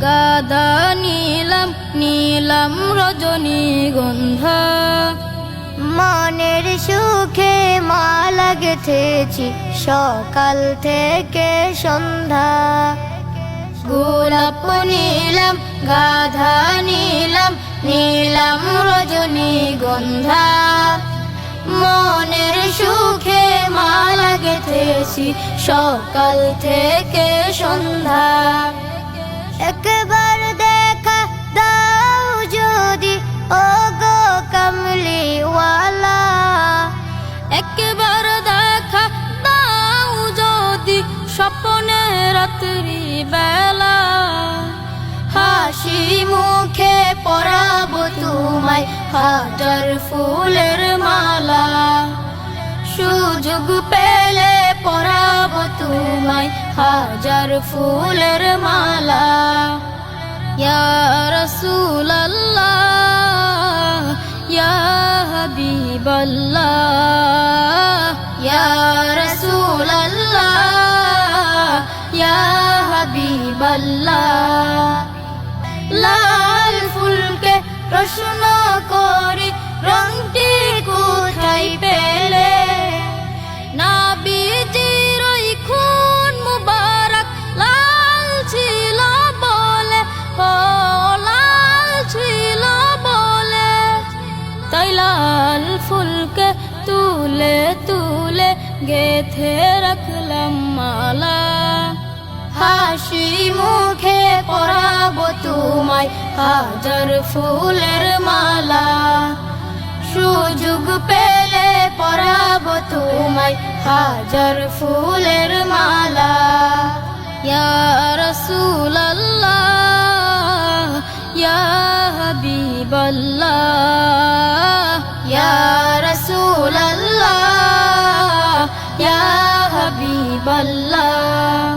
গাধা নিলাম নিলাম রজনীগন্ধা। মনের সুখে মালা গেঁথেছি সকাল থেকে সন্ধ্যা। গোলাপ নিলাম গাধা নিলাম নিলাম রজনীগন্ধা। মনের সুখে মালা গেঁথেছি সকাল থেকে সন্ধ্যা। একবার দেখা দাও যদি ওগো কামলিওয়ালা, একবার দেখা দাও যদি স্বপ্নে রাত্রি বেলা। হাসি মুখে পরাবো তোমায় হাজার ফুলের মালা। সুযোগ পেলে পরাবো তোমায় হাজার ফুলের মালা। ইয়া রাসূলাল্লাহ ইয়া হাবিবাল্লাহ, ইয়া রাসূলাল্লাহ ইয়া হাবিবাল্লাহ। লাল ফুলকে প্রশ্ন করি রংটি কোথায় পেলে? নবীজির ওই খুন মুবারক লাল ছিল বলে, ও লাল ছিল বলে। তাই লাল ফুলকে তুলে তুলে গেথে রাখলাম মালা। হাসি মুখে পরাবো তোমায় হাজার ফুলের মালা। সুযোগ পেলে পরাবো তোমায় হাজার ফুলের মালা। ইয়া রাসূলাল্লাহ ইয়া হাবিবাল্লাহ, ইয়া রাসূলাল্লাহ ইয়া হাবিবাল্লাহ।